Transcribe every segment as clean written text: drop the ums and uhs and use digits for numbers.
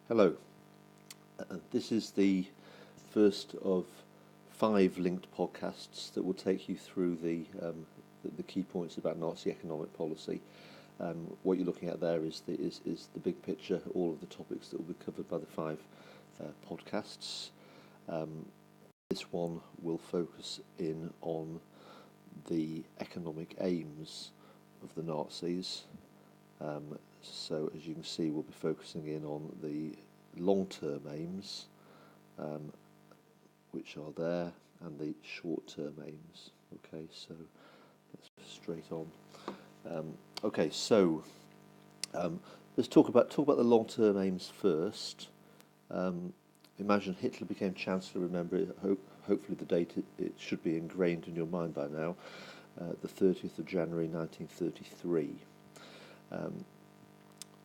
Hello. This is the first of 5 linked podcasts that will take you through the key points about Nazi economic policy. What you're looking at there is the big picture, all of the topics that will be covered by the 5 podcasts. This one will focus in on the economic aims of the Nazis. So as you can see, we'll be focusing in on the long-term aims, which are there, and the short-term aims. Okay, so let's go straight on. Let's talk about the long-term aims first. Imagine Hitler became Chancellor. Remember, hopefully the date it should be ingrained in your mind by now. The 30th of January 1933.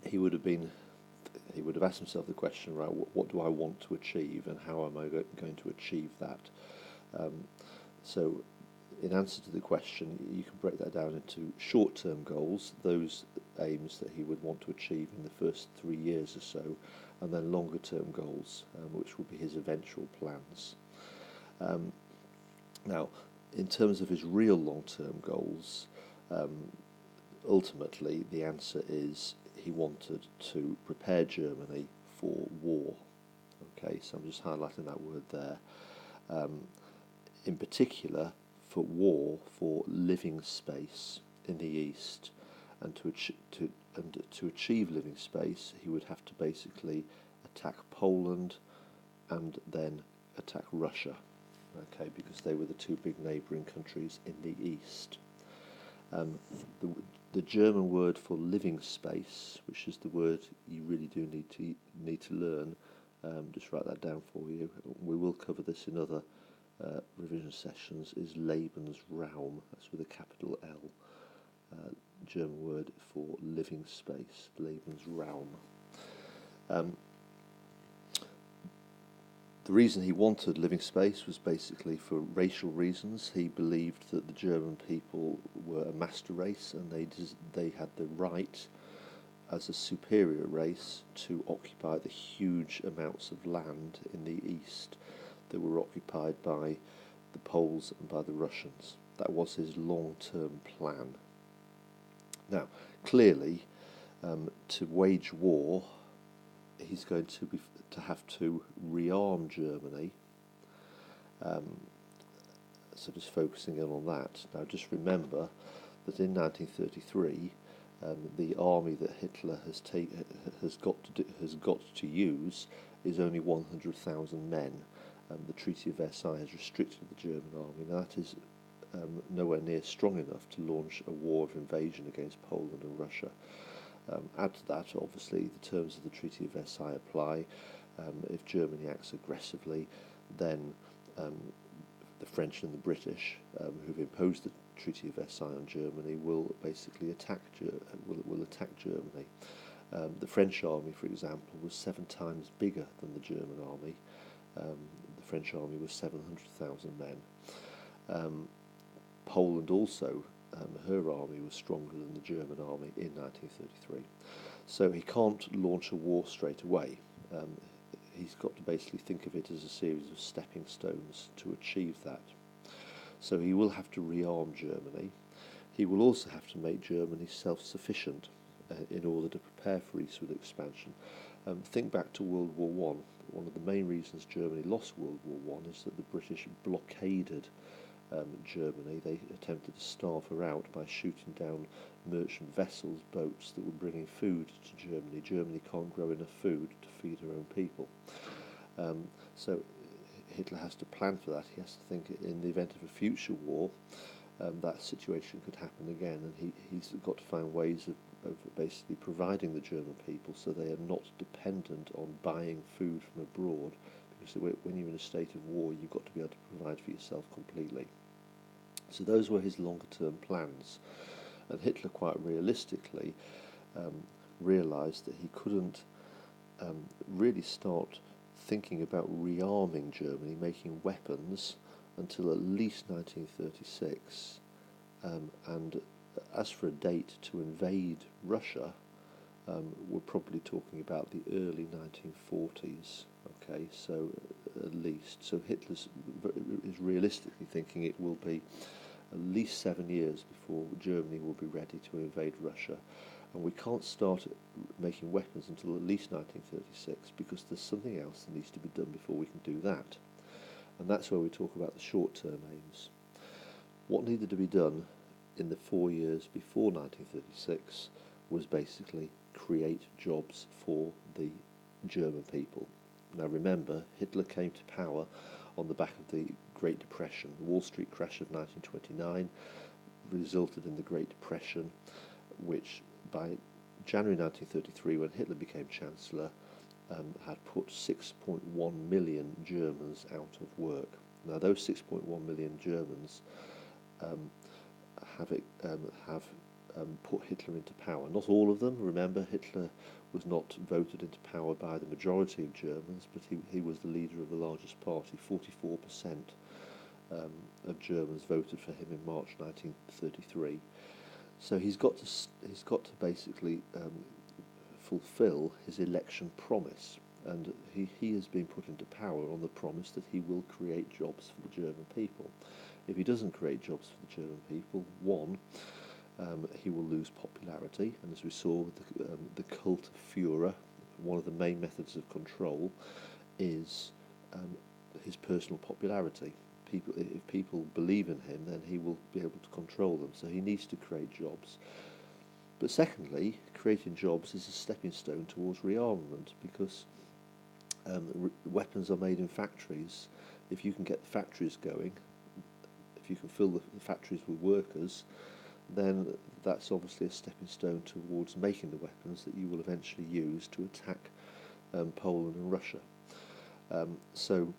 He would have asked himself the question, right, what do I want to achieve and how am I going to achieve that? So in answer to the question, you can break that down into short-term goals, those aims that he would want to achieve in the first 3 years or so, and then longer-term goals, which will be his eventual plans. Now, in terms of his real long-term goals, ultimately the answer is he wanted to prepare Germany for war. Okay, so I'm just highlighting that word there. In particular, for war, for living space in the East, and to achieve living space, he would have to basically attack Poland and then attack Russia. Okay, because they were the 2 big neighbouring countries in the East. The German word for living space, which is the word you really do need to learn, just write that down for you. We will cover this in other revision sessions. Is Lebensraum? That's with a capital L. German word for living space, Lebensraum. The reason he wanted living space was basically for racial reasons. He believed that the German people were a master race and they had the right, as a superior race, to occupy the huge amounts of land in the East that were occupied by the Poles and by the Russians. That was his long-term plan. Now, clearly, to wage war, he's going to have to rearm Germany. So just focusing in on that. Now just remember that in 1933, the army that Hitler has got to use is only 100,000 men. The Treaty of Versailles has restricted the German army. Now that is nowhere near strong enough to launch a war of invasion against Poland and Russia. Add to that, obviously, the terms of the Treaty of Versailles apply. If Germany acts aggressively, then the French and the British, who've imposed the Treaty of Versailles on Germany, will basically attack Germany. The French army, for example, was 7 times bigger than the German army. The French army was 700,000 men. Poland also, her army was stronger than the German army in 1933. So he can't launch a war straight away. He's got to basically think of it as a series of stepping stones to achieve that. So he will have to rearm Germany. He will also have to make Germany self-sufficient in order to prepare for eastward expansion. Think back to World War One. One of the main reasons Germany lost World War One is that the British blockaded Germany. They attempted to starve her out by shooting down merchant vessels, boats that were bringing food to Germany. Germany can't grow enough food to feed her own people. So Hitler has to plan for that. He has to think in the event of a future war, that situation could happen again, and he's got to find ways of basically providing the German people so they are not dependent on buying food from abroad, because when you're in a state of war, you've got to be able to provide for yourself completely. So those were his longer-term plans, and Hitler quite realistically realised that he couldn't really start thinking about rearming Germany, making weapons, until at least 1936. And as for a date to invade Russia, we're probably talking about the early 1940s. Okay, so at least, so Hitler's is realistically thinking it will be at least 7 years before Germany will be ready to invade Russia, and we can't start making weapons until at least 1936 because there's something else that needs to be done before we can do that, and that's where we talk about the short-term aims. What needed to be done in the 4 years before 1936 was basically create jobs for the German people. Now remember, Hitler came to power on the back of the Great Depression. The Wall Street crash of 1929 resulted in the Great Depression, which by January 1933, when Hitler became Chancellor, had put 6.1 million Germans out of work. Now those 6.1 million Germans have put Hitler into power. Not all of them. Remember, Hitler was not voted into power by the majority of Germans, but he was the leader of the largest party. 44% of Germans voted for him in March 1933. So he's got to basically fulfil his election promise, and he has been put into power on the promise that he will create jobs for the German people. If he doesn't create jobs for the German people, one, he will lose popularity, and as we saw with the cult of Führer, one of the main methods of control is his personal popularity. If people believe in him, then he will be able to control them, so he needs to create jobs. But secondly, creating jobs is a stepping stone towards rearmament, because weapons are made in factories. If you can get the factories going, if you can fill the factories with workers, then that's obviously a stepping stone towards making the weapons that you will eventually use to attack Poland and Russia. So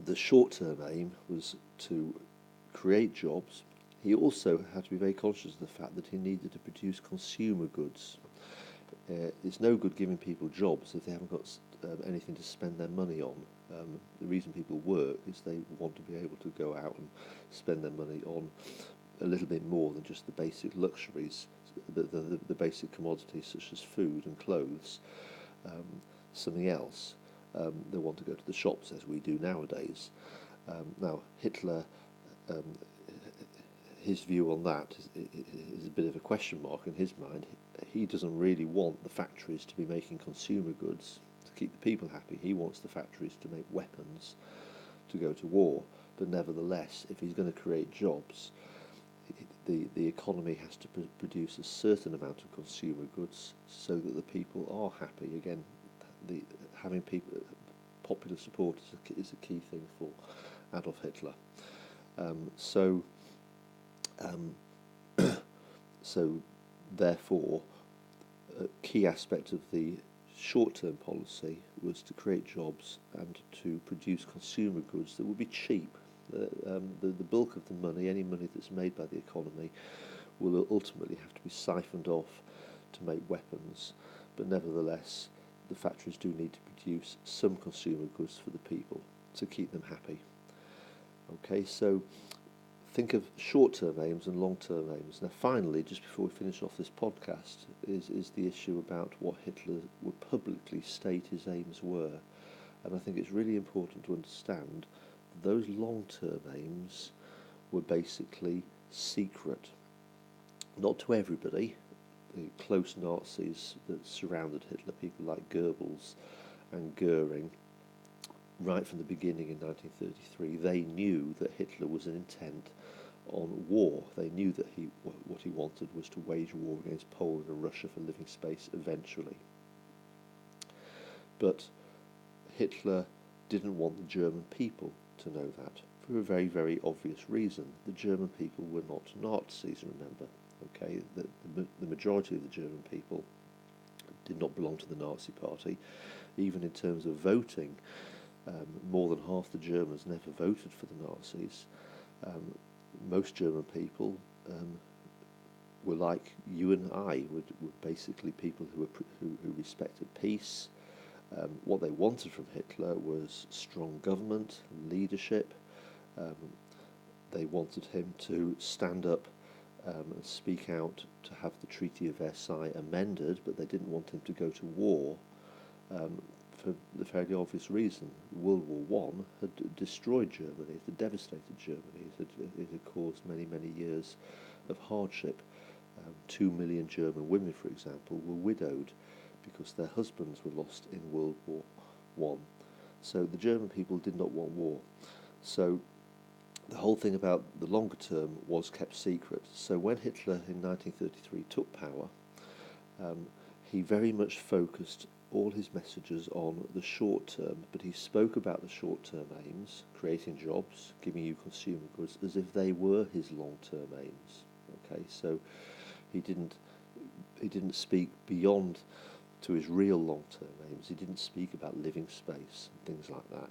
the short-term aim was to create jobs. He also had to be very conscious of the fact that he needed to produce consumer goods. It's no good giving people jobs if they haven't got anything to spend their money on. The reason people work is they want to be able to go out and spend their money on a little bit more than just the basic luxuries, the basic commodities such as food and clothes, something else. They want to go to the shops, as we do nowadays. Now, Hitler, his view on that is a bit of a question mark in his mind. He doesn't really want the factories to be making consumer goods to keep the people happy. He wants the factories to make weapons to go to war. But nevertheless, if he's going to create jobs, the economy has to produce a certain amount of consumer goods so that the people are happy. Again, having popular support is a key thing for Adolf Hitler. So therefore, a key aspect of the short-term policy was to create jobs and to produce consumer goods that would be cheap. The bulk of the money, any money that's made by the economy, will ultimately have to be siphoned off to make weapons, but nevertheless the factories do need to produce some consumer goods for the people to keep them happy. Okay, so think of short-term aims and long-term aims. Now finally, just before we finish off this podcast, is the issue about what Hitler would publicly state his aims were. And I think it's really important to understand those long-term aims were basically secret. Not to everybody. The close Nazis that surrounded Hitler, people like Goebbels and Goering, right from the beginning in 1933, they knew that Hitler was intent on war. They knew that what he wanted was to wage war against Poland and Russia for living space eventually. But Hitler didn't want the German people to know that, for a very, very obvious reason. The German people were not Nazis, remember. Okay, the majority of the German people did not belong to the Nazi Party. Even in terms of voting, more than half the Germans never voted for the Nazis. Most German people were like you and I, were basically people who respected peace. What they wanted from Hitler was strong government, leadership. They wanted him to stand up and speak out to have the Treaty of Versailles amended, but they didn't want him to go to war um, for the fairly obvious reason. World War One had destroyed Germany, it had devastated Germany, it had caused many, many years of hardship. 2 million German women, for example, were widowed because their husbands were lost in World War One. So the German people did not want war. So the whole thing about the longer term was kept secret. So when Hitler in 1933 took power, he very much focused all his messages on the short term, but he spoke about the short term aims, creating jobs, giving you consumer goods, as if they were his long term aims. Okay, so he didn't speak beyond to his real long-term aims. He didn't speak about living space and things like that.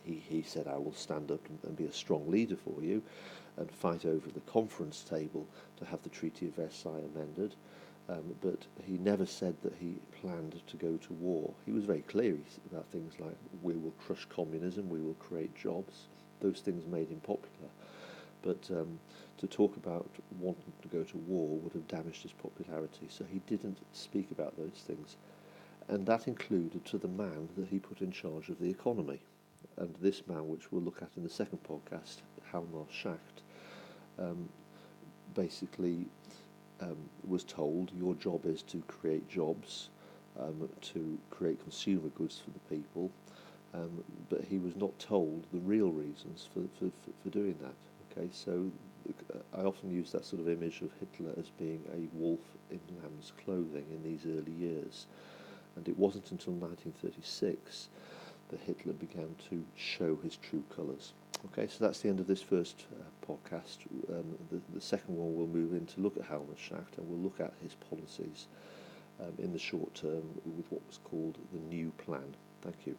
He said, I will stand up and be a strong leader for you and fight over the conference table to have the Treaty of Versailles amended. But he never said that he planned to go to war. He was very clear about things like, we will crush communism, we will create jobs. Those things made him popular. But to talk about wanting to go to war would have damaged his popularity, so he didn't speak about those things. And that included to the man that he put in charge of the economy. And this man, which we'll look at in the second podcast, Hjalmar Schacht, basically was told, your job is to create jobs, to create consumer goods for the people, but he was not told the real reasons for doing that. Okay, so I often use that sort of image of Hitler as being a wolf in lamb's clothing in these early years. And it wasn't until 1936 that Hitler began to show his true colours. Okay, so that's the end of this first podcast. The second one we'll move in to look at Hjalmar Schacht, and we'll look at his policies in the short term with what was called the New Plan. Thank you.